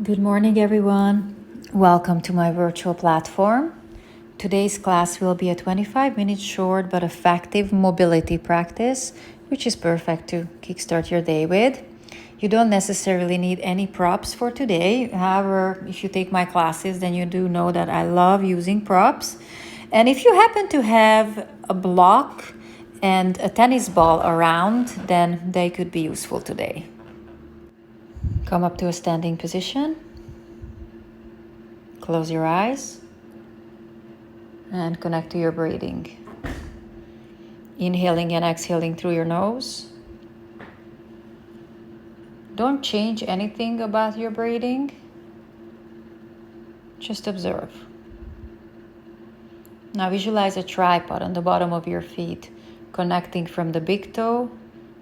Good morning, everyone. Welcome to my virtual platform. Today's class will be a 25-minute short but effective mobility practice, which is perfect to kickstart your day with. You don't necessarily need any props for today. However, if you take my classes, then you do know that I love using props. And if you happen to have a block and a tennis ball around, then they could be useful today. Come up to a standing position. Close your eyes and connect to your breathing. Inhaling and exhaling through your nose. Don't change anything about your breathing. Just observe. Now visualize a tripod on the bottom of your feet, connecting from the big toe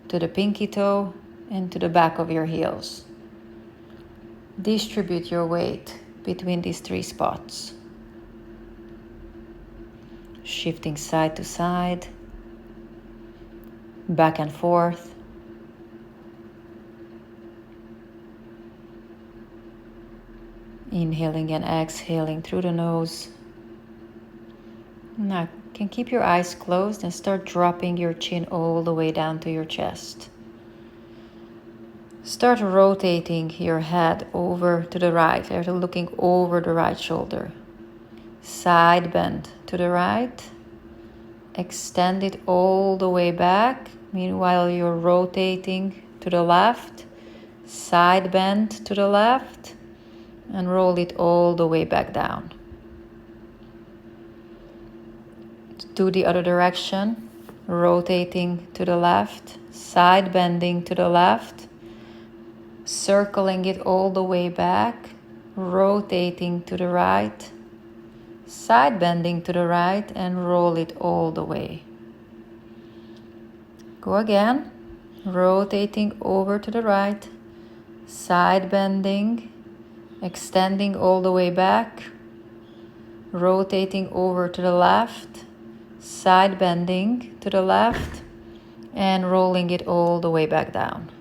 to the pinky toe and to the back of your heels. Distribute your weight between these three spots. Shifting side to side, back and forth. Inhaling and exhaling through the nose. Now, you can keep your eyes closed and start dropping your chin all the way down to your chest. Start rotating your head over to the right, looking over the right shoulder. Side bend to the right. Extend it all the way back. Meanwhile, you're rotating to the left. Side bend to the left. And roll it all the way back down. Do the other direction. Rotating to the left. Side bending to the left. Circling it all the way back, rotating to the right, side bending to the right, and roll it all the way. Go again, rotating over to the right, side bending, extending all the way back, rotating over to the left, side bending to the left, and rolling it all the way back down.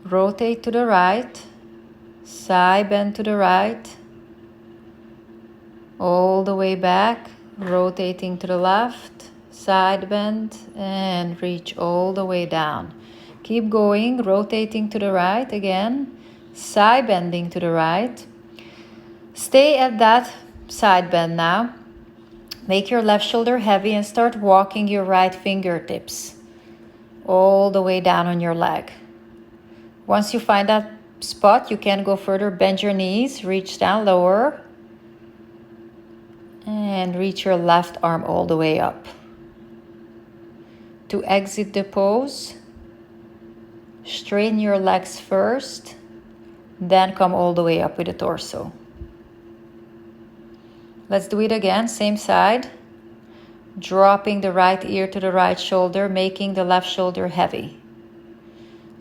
Rotate to the right, side bend to the right, all the way back, rotating to the left, side bend, and reach all the way down. Keep going, rotating to the right again, side bending to the right. Stay at that side bend now. Make your left shoulder heavy and start walking your right fingertips all the way down on your leg. Once you find that spot, you can go further, bend your knees, reach down lower, and reach your left arm all the way up. To exit the pose, straighten your legs first, then come all the way up with the torso. Let's do it again, same side. Dropping the right ear to the right shoulder, making the left shoulder heavy.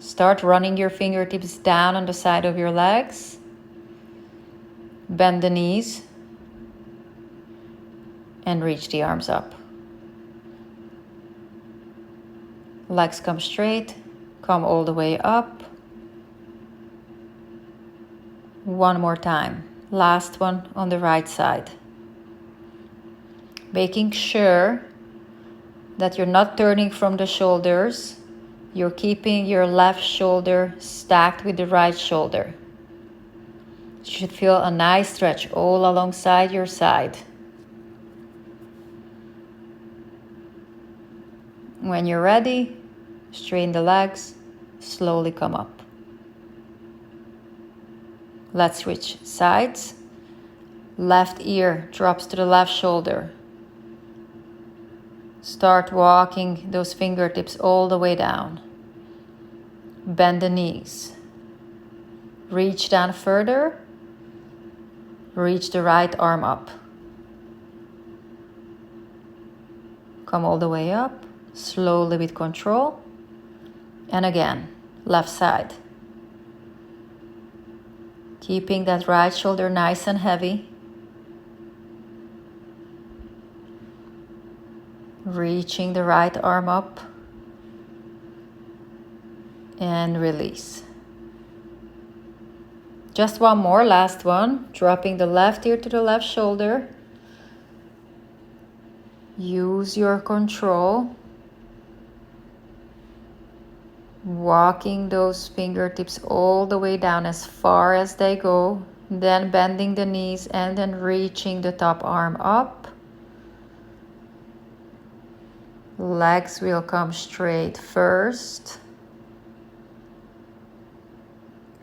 Start running your fingertips down on the side of your legs. Bend the knees and reach the arms up. Legs come straight, come all the way up. One more time. Last one on the right side. Making sure that you're not turning from the shoulders. You're keeping your left shoulder stacked with the right shoulder. You should feel a nice stretch all alongside your side. When you're ready, straighten the legs, slowly come up. Let's switch sides. Left ear drops to the left shoulder. Start walking those fingertips all the way down. Bend the knees. Reach down further. Reach the right arm up. Come all the way up, slowly with control. And again, left side. Keeping that right shoulder nice and heavy. Reaching the right arm up. and release. Just one more, last one. Dropping the left ear to the left shoulder. Use your control. Walking those fingertips all the way down as far as they go. Then bending the knees and then reaching the top arm up. Legs will come straight first.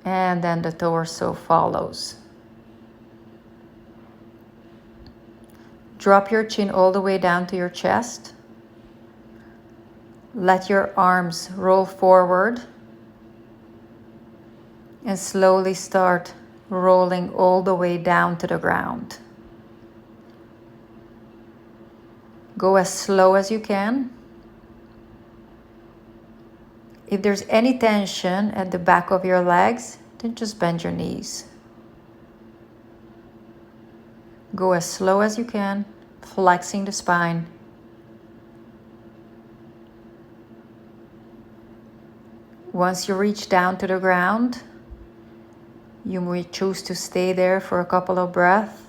And then the torso follows. Drop your chin all the way down to your chest. Let your arms roll forward. And slowly start rolling all the way down to the ground. Go as slow as you can. If there's any tension at the back of your legs, then just bend your knees. Go as slow as you can, flexing the spine. Once you reach down to the ground, you may choose to stay there for a couple of breaths.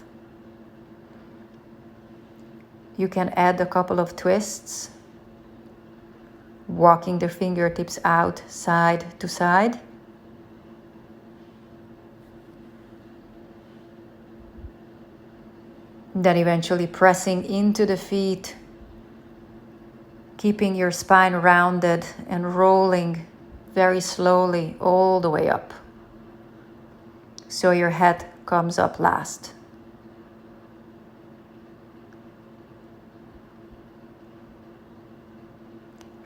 You can add a couple of twists, walking the fingertips out side to side. Then eventually pressing into the feet, keeping your spine rounded and rolling very slowly all the way up. So your head comes up last.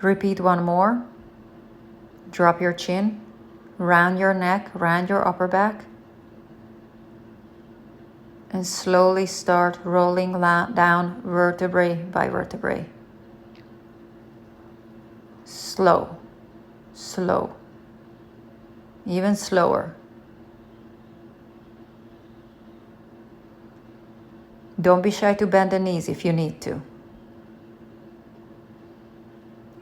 Repeat one more. Drop your chin, round your neck, round your upper back. And slowly start rolling down vertebrae by vertebrae. Slow, slow, even slower. Don't be shy to bend the knees if you need to.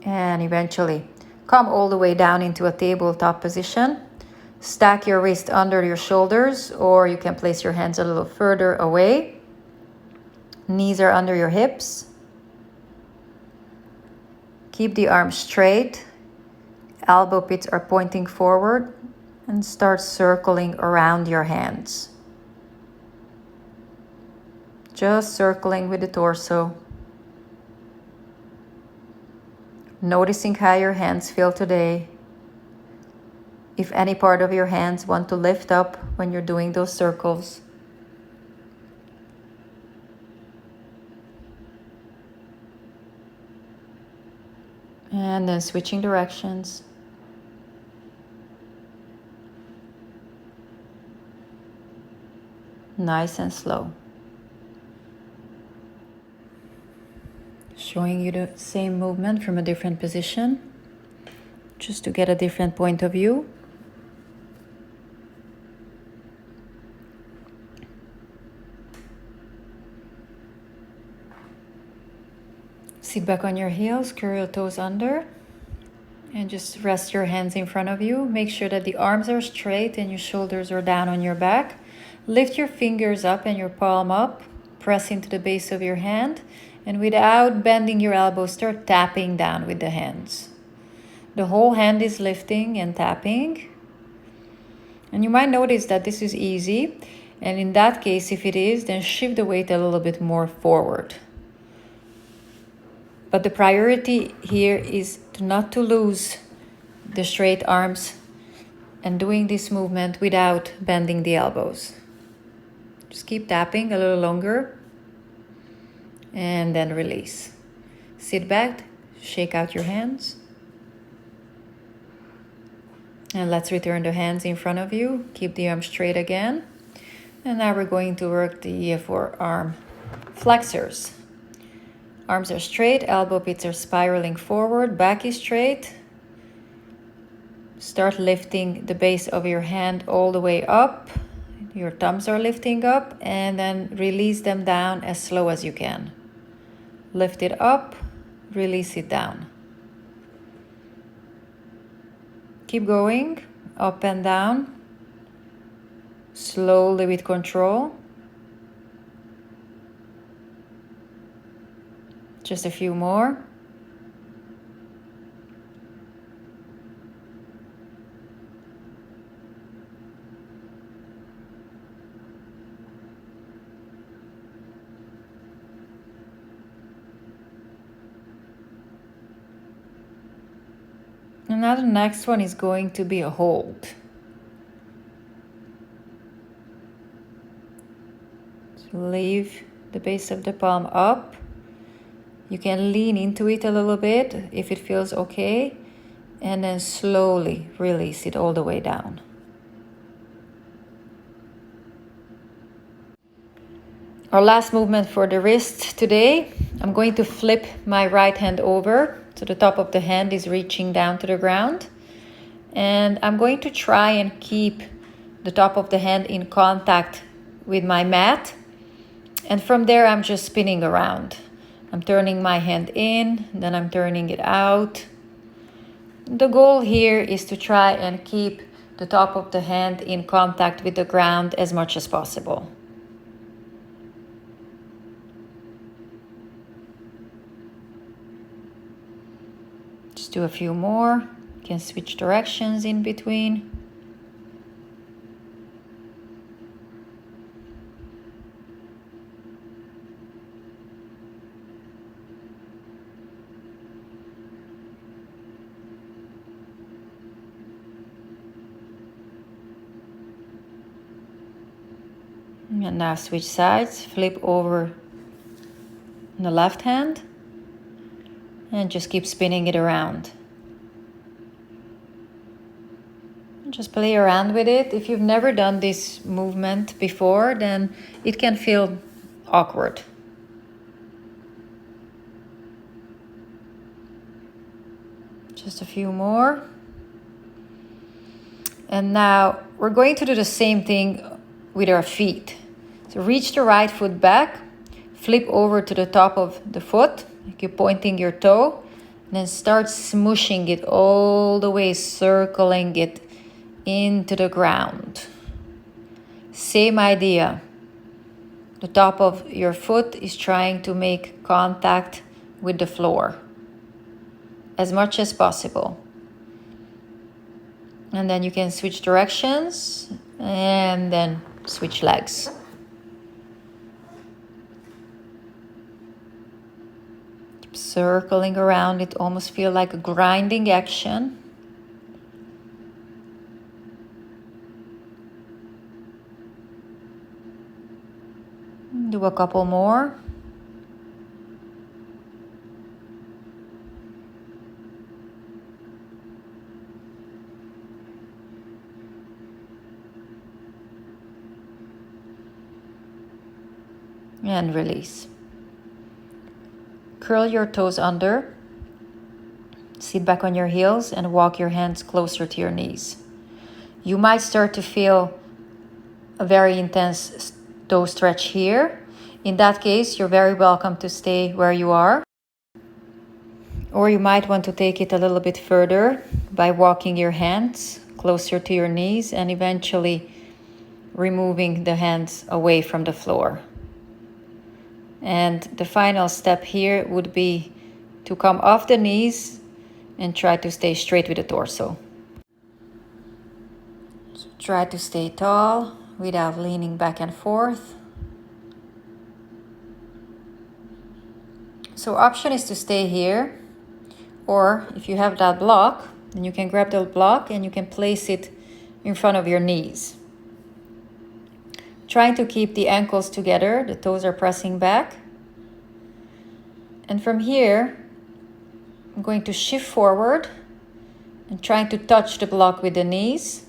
And eventually come all the way down into a tabletop position. Stack your wrist under your shoulders, or you can place your hands a little further away. Knees are under your hips. Keep the arms straight. Elbow pits are pointing forward, and start circling around your hands. Just circling with the torso. Noticing how your hands feel today. If any part of your hands want to lift up when you're doing those circles. And then switching directions. Nice and slow. Showing you the same movement from a different position, just to get a different point of view. Sit back on your heels, curl your toes under, and just rest your hands in front of you. Make sure that the arms are straight and your shoulders are down on your back. Lift your fingers up and your palm up. Press into the base of your hand. And without bending your elbows, start tapping down with the hands. The whole hand is lifting and tapping. And you might notice that this is easy. And in that case, if it is, then shift the weight a little bit more forward. But the priority here is not to lose the straight arms and doing this movement without bending the elbows. Just keep tapping a little longer and then release. Sit back, shake out your hands. And let's return the hands in front of you. Keep the arms straight again. And now we're going to work the forearm flexors. Arms are straight, elbow pits are spiraling forward, back is straight. Start lifting the base of your hand all the way up. Your thumbs are lifting up, and then release them down as slow as you can. Lift it up, release it down. keep going, up and down, slowly with control. Just a few more. And now the next one is going to be a hold. So leave the base of the palm up. You can lean into it a little bit if it feels okay, and then slowly release it all the way down. Our last movement for the wrist today, I'm going to flip my right hand over. So the top of the hand is reaching down to the ground. And I'm going to try and keep the top of the hand in contact with my mat. And from there, I'm just spinning around. I'm turning my hand in, then I'm turning it out. The goal here is to try and keep the top of the hand in contact with the ground as much as possible. Just do a few more. You can switch directions in between. And now switch sides, flip over the left hand, and just keep spinning it around. Just play around with it. If you've never done this movement before, then it can feel awkward. Just a few more. And now we're going to do the same thing with our feet. So reach the right foot back, flip over to the top of the foot, like you're pointing your toe, and then start smooshing it all the way, circling it into the ground. Same idea. The top of your foot is trying to make contact with the floor as much as possible. And then you can switch directions and then switch legs. Keep circling around. It almost feels like a grinding action. Do a couple more. And release. Curl your toes under. Sit back on your heels and walk your hands closer to your knees. You might start to feel a very intense toe stretch here. In that case, you're very welcome to stay where you are. Or you might want to take it a little bit further by walking your hands closer to your knees and eventually removing the hands away from the floor. And the final step here would be to come off the knees and try to stay straight with the torso. So try to stay tall without leaning back and forth. So option is to stay here, or if you have that block, then you can grab the block and you can place it in front of your knees. Trying to keep the ankles together, the toes are pressing back. And from here, I'm going to shift forward and trying to touch the block with the knees.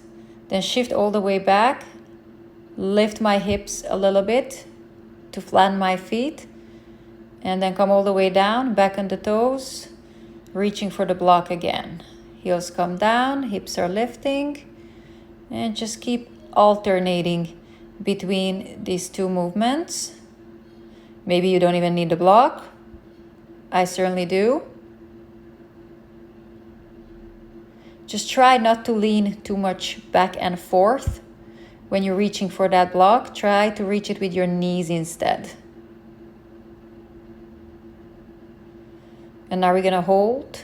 Then shift all the way back, lift my hips a little bit to flatten my feet. And then come all the way down, back on the toes, reaching for the block again. Heels come down, hips are lifting. And just keep alternating between these two movements. Maybe you don't even need the block. I certainly do. Just try not to lean too much back and forth. When you're reaching for that block, try to reach it with your knees instead. And now we're gonna hold.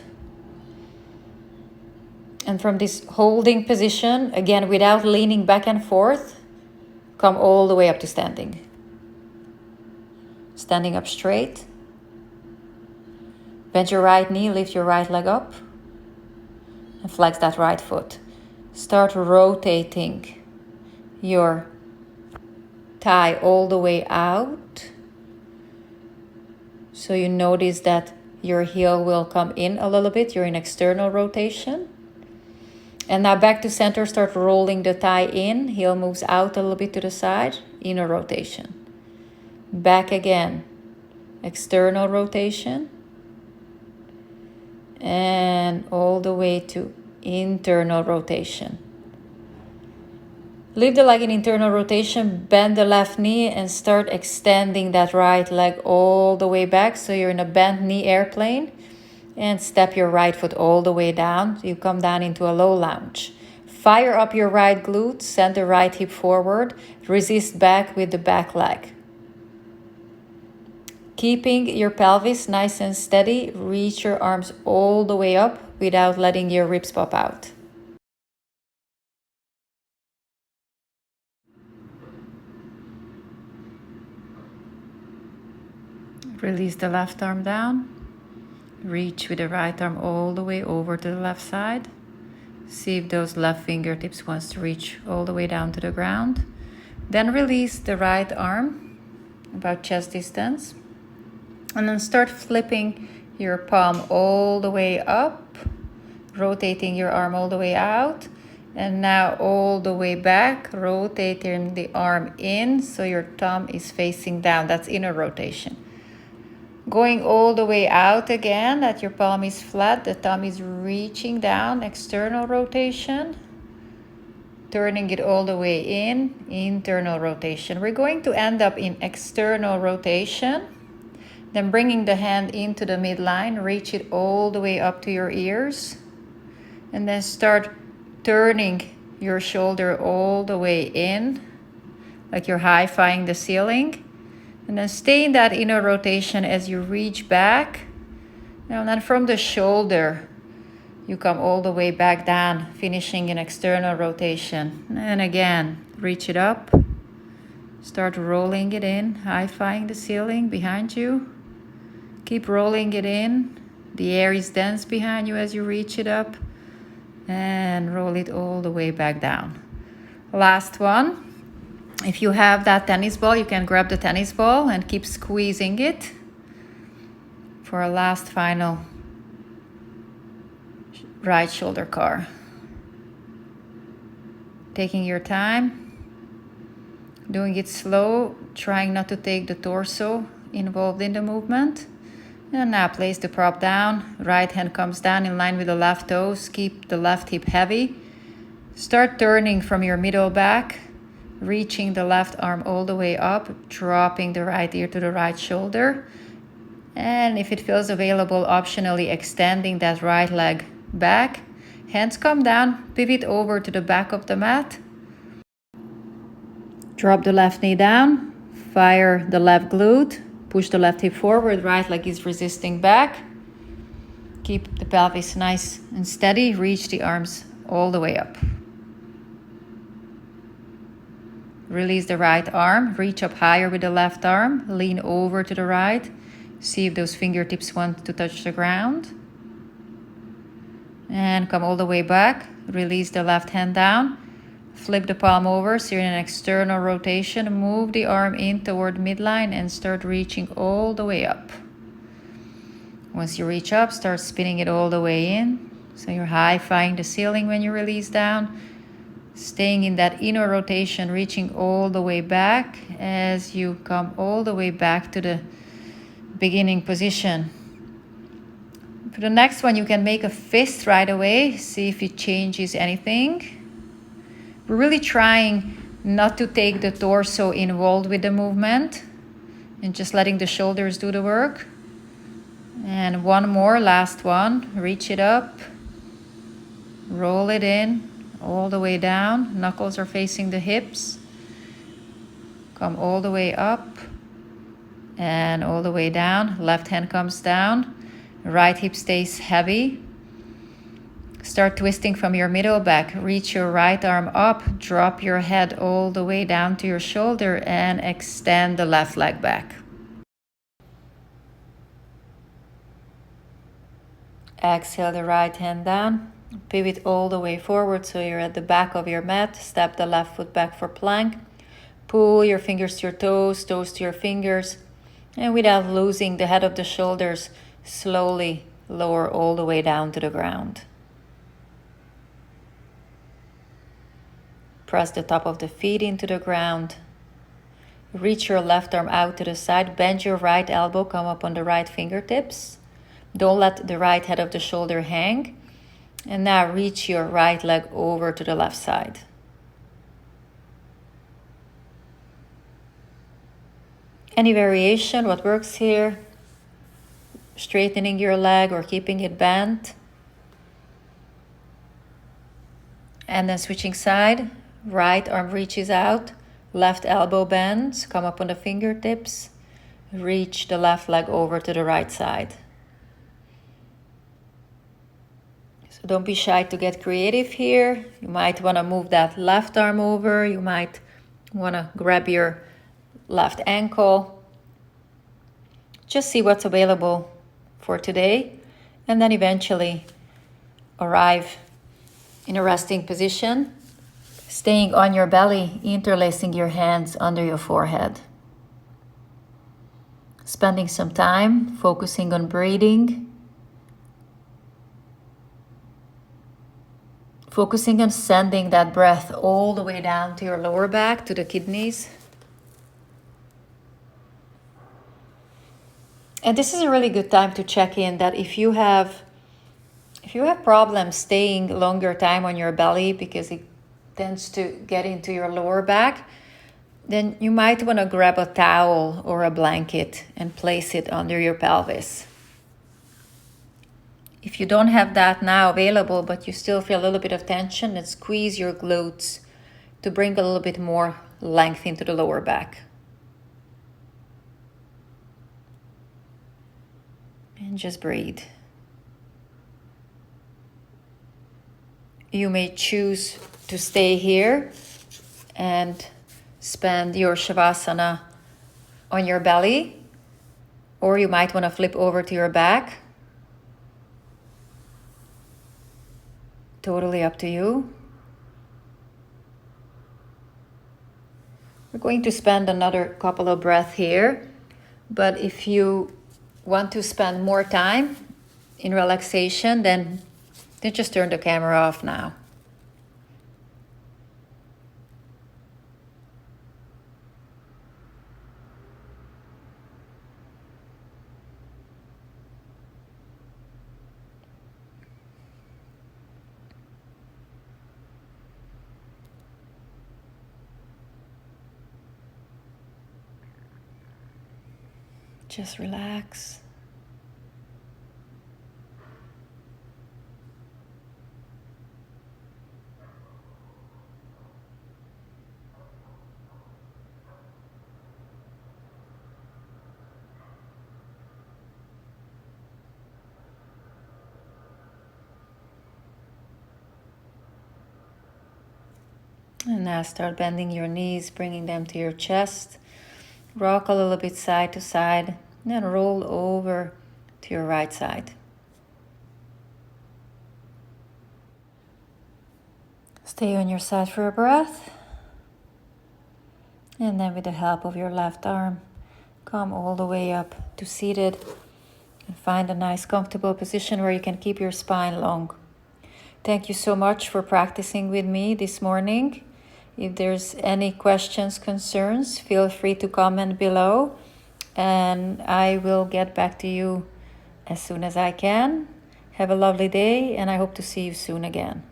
And from this holding position, again, without leaning back and forth, come all the way up to standing. Standing up straight. Bend your right knee, lift your right leg up. And flex that right foot. Start rotating your thigh all the way out. So you notice that your heel will come in a little bit. You're in external rotation. And now back to center, start rolling the thigh in. Heel moves out a little bit to the side. Inner rotation. Back again. External rotation. And all the way to internal rotation. Leave the leg in internal rotation, bend the left knee and start extending that right leg all the way back. So you're in a bent knee airplane, and step your right foot all the way down. You come down into a low lunge. Fire up your right glute, send the right hip forward, resist back with the back leg. Keeping your pelvis nice and steady, reach your arms all the way up without letting your ribs pop out. Release the left arm down. Reach with the right arm all the way over to the left side. See if those left fingertips wants to reach all the way down to the ground. Then release the right arm about chest distance. And then start flipping your palm all the way up. Rotating your arm all the way out. And now all the way back, rotating the arm in so your thumb is facing down. That's inner rotation. Going all the way out again, that your palm is flat, the thumb is reaching down, external rotation. Turning it all the way in, internal rotation. We're going to end up in external rotation. Then bringing the hand into the midline, reach it all the way up to your ears. And then start turning your shoulder all the way in, like you're high-fiving the ceiling. And then stay in that inner rotation as you reach back. And then from the shoulder, you come all the way back down, finishing in external rotation. And again, reach it up. Start rolling it in, high-fiving the ceiling behind you. Keep rolling it in. The air is dense behind you as you reach it up. And roll it all the way back down. Last one. If you have that tennis ball, you can grab the tennis ball and keep squeezing it for a last final right shoulder car. Taking your time, doing it slow, trying not to take the torso involved in the movement. And now place the prop down, right hand comes down in line with the left toes, keep the left hip heavy. Start turning from your middle back. Reaching the left arm all the way up, dropping the right ear to the right shoulder. And if it feels available, optionally extending that right leg back. Hands come down, pivot over to the back of the mat. Drop the left knee down, fire the left glute, push the left hip forward, right leg is resisting back. Keep the pelvis nice and steady, reach the arms all the way up. Release the right arm, reach up higher with the left arm, lean over to the right. See if those fingertips want to touch the ground. And come all the way back, release the left hand down. Flip the palm over, so you're in an external rotation. Move the arm in toward midline and start reaching all the way up. Once you reach up, start spinning it all the way in. So you're high-fiving the ceiling when you release down. Staying in that inner rotation, reaching all the way back as you come all the way back to the beginning position. For the next one, you can make a fist right away. See if it changes anything. We're really trying not to take the torso involved with the movement and just letting the shoulders do the work. And one more, last one. Reach it up. Roll it in all the way down. Knuckles are facing the hips. Come all the way up and all the way down. Left hand comes down. Right hip stays heavy. Start twisting from your middle back. Reach your right arm up. Drop your head all the way down to your shoulder and extend the left leg back. Exhale the right hand down. Pivot all the way forward so you're at the back of your mat. Step the left foot back for plank. Pull your fingers to your toes, toes to your fingers. And without losing the head of the shoulders, slowly lower all the way down to the ground. Press the top of the feet into the ground. Reach your left arm out to the side. Bend your right elbow, come up on the right fingertips. Don't let the right head of the shoulder hang. And now reach your right leg over to the left side. Any variation, what works here? Straightening your leg or keeping it bent. And then switching side. Right arm reaches out, left elbow bends, come up on the fingertips, reach the left leg over to the right side. So don't be shy to get creative here. You might want to move that left arm over, you might want to grab your left ankle. Just see what's available for today, and then eventually arrive in a resting position. Staying on your belly, interlacing your hands under your forehead. Spending some time focusing on breathing. Focusing on sending that breath all the way down to your lower back, to the kidneys. And this is a really good time to check in that if you have problems staying longer time on your belly because it tends to get into your lower back, then you might want to grab a towel or a blanket and place it under your pelvis. If you don't have that now available, but you still feel a little bit of tension, then squeeze your glutes to bring a little bit more length into the lower back. And just breathe. You may choose to stay here and spend your Shavasana on your belly, or you might want to flip over to your back. Totally up to you. We're going to spend another couple of breaths here, but if you want to spend more time in relaxation, then just turn the camera off now. Just relax. And now start bending your knees, bringing them to your chest. Rock a little bit side to side, and then roll over to your right side. Stay on your side for a breath. And then with the help of your left arm, come all the way up to seated and find a nice comfortable position where you can keep your spine long. Thank you so much for practicing with me this morning. If there's any questions, concerns, feel free to comment below and I will get back to you as soon as I can. Have a lovely day and I hope to see you soon again.